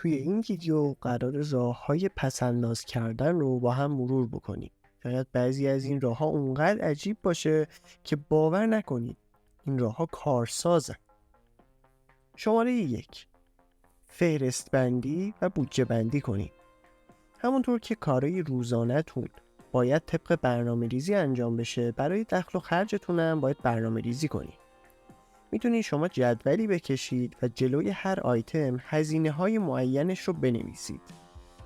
توی این ویدیو قرار راه‌های پس‌انداز کردن رو با هم مرور بکنیم. شاید بعضی از این راه‌ها اونقدر عجیب باشه که باور نکنید این راه‌ها کارسازن. شماره 1. فهرست بندی و بودجه بندی کنید. همونطور که کارهای روزانه‌تون باید طبق برنامه‌ریزی انجام بشه، برای دخل و خرجتون هم باید برنامه‌ریزی کنید. میتونید شما جدولی بکشید و جلوی هر آیتم هزینه‌های معینش رو بنویسید.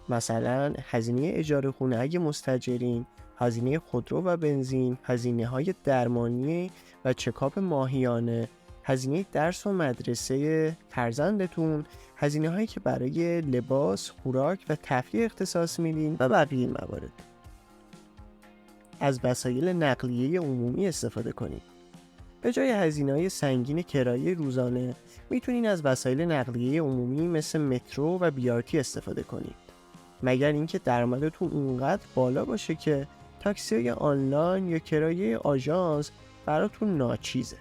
مثلا هزینه اجاره خونه اگه مستاجرین، هزینه خودرو و بنزین، هزینه‌های درمانی و چکاپ ماهیانه، هزینه درس و مدرسه فرزندتون، هزینه‌هایی که برای لباس، خوراک و تفریح اختصاص میدین و بقیه موارد. از وسایل نقلیه عمومی استفاده کنید. به جای هزینه‌های سنگین کرایه روزانه میتونین از وسایل نقلیه عمومی مثل مترو و BRT استفاده کنید. مگر اینکه درآمدتون اونقدر بالا باشه که تاکسی آنلاین یا کرایه آژانس براتون ناچیزه.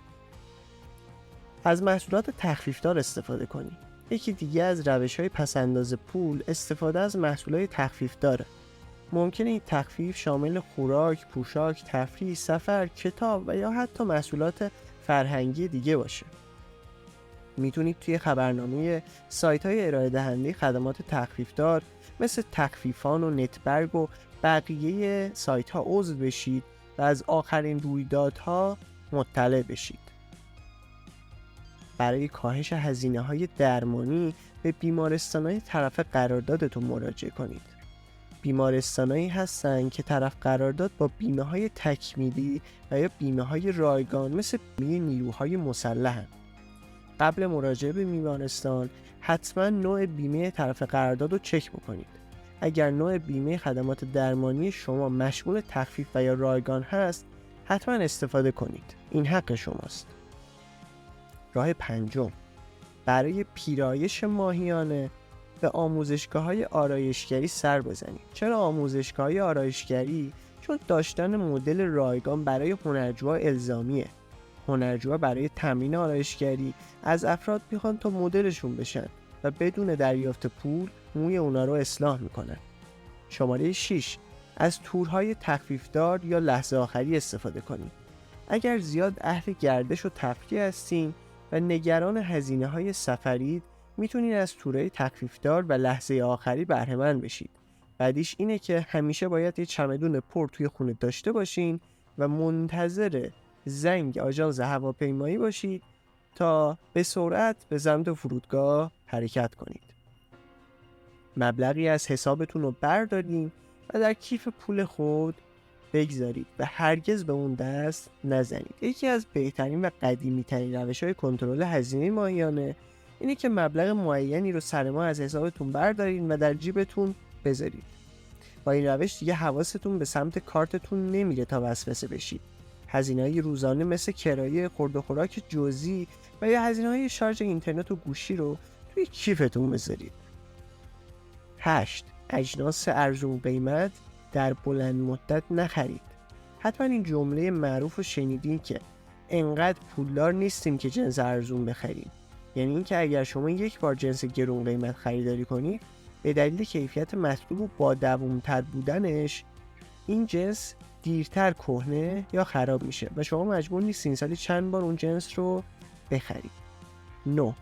از محصولات تخفیفدار استفاده کنید. یکی دیگه از روش‌های پس‌انداز پول استفاده از محصولات تخفیفداره. ممکنه این تخفیف شامل خوراک، پوشاک، تفریح، سفر، کتاب و یا حتی محصولات فرهنگی دیگه باشه. میتونید توی خبرنامه سایت‌های ارائه دهنده خدمات تخفیفدار مثل تخفیفان و نتبرگ و بقیه سایت‌ها عضو بشید و از آخرین رویدادها مطلع بشید. برای کاهش هزینه‌های درمانی به بیمارستان‌های طرف قراردادتون مراجعه کنید. بیمارستانایی هستن که طرف قرارداد با بیمه‌های تکمیلی و یا بیمه‌های رایگان مثل بیمه نیروهای مسلحن. قبل مراجعه به بیمارستان حتما نوع بیمه طرف قرارداد رو چک بکنید. اگر نوع بیمه خدمات درمانی شما مشمول تخفیف و یا رایگان هست، حتما استفاده کنید. این حق شماست. راه 5. برای پیرایش ماهیانه به آموزشگاه‌های آرایشگری سر بزنید. چرا آموزشگاه‌های آرایشگری؟ چون داشتن مدل رایگان برای هنرجوها الزامیه. هنرجوها برای تمرین آرایشگری از افراد میخوان تا مدلشون بشن و بدون دریافت پول موی اونا رو اصلاح میکنن. شماره 6. از تورهای تخفیفدار یا لحظه آخری استفاده کنید. اگر زیاد اهل گردش و تفریح هستین و نگران هزینه‌های سفرید، میتونید از تورهای تخفیفدار و لحظه آخری بهره‌مند بشید. بعدیش اینه که همیشه باید یه چمدون پر توی خونه داشته باشین و منتظر زنگ آژانس هواپیمایی باشید تا به سرعت به سمت فرودگاه حرکت کنید. مبلغی از حسابتون رو بردارین و در کیف پول خود بگذارید و هرگز به اون دست نزنید. یکی از بهترین و قدیمی ترین روش‌های کنترل هزینه ماهیانه اینه که مبلغ معینی رو سر ماه از حسابتون بردارین و در جیبتون بذارید. با این روش دیگه حواستون به سمت کارتتون نمیره تا وسوسه بشید. هزینه‌های روزانه مثل کرایه، خورد و خوراک جزئی و یا هزینه‌های شارژ اینترنت و گوشی رو توی کیفتون بذارید. 8. اجناس ارزون قیمت در بلند مدت نخرید. حتما این جمله معروف رو شنیدین که انقدر پولدار نیستیم که جنس ارزون بخریم. یعنی اینکه اگر شما یک بار جنس گرون قیمت خریداری کنید، به دلیل کیفیت مطلوب و با دوام‌تر بودنش این جنس دیرتر کهنه یا خراب میشه و شما مجبور نیستین سالی چند بار اون جنس رو بخرید. 9.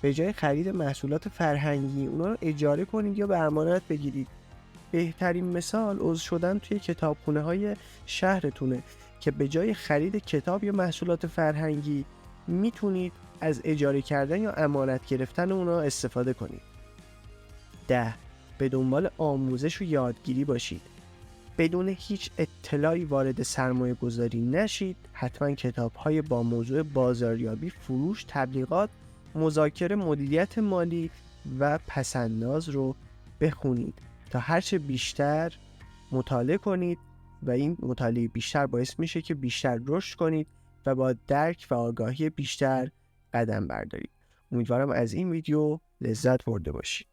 به جای خرید محصولات فرهنگی اونا رو اجاره کنید یا به امانت بگیرید. بهترین مثال عضو شدن توی کتابخونه‌های شهرتونه که به جای خرید کتاب یا محصولات فرهنگی میتونید از اجاره کردن یا امانت گرفتن اونا استفاده کنید. 10. به دنبال آموزش و یادگیری باشید. بدون هیچ اطلاعی وارد سرمایه گذاری نشید. حتما کتاب‌های با موضوع بازاریابی، فروش، تبلیغات، مذاکره، مدیریت مالی و پس‌انداز رو بخونید تا هرچه بیشتر مطالعه کنید و این مطالعه بیشتر باعث میشه که بیشتر رشد کنید و با درک و آگاهی بیشتر قدم بردارید. امیدوارم از این ویدیو لذت برده باشید.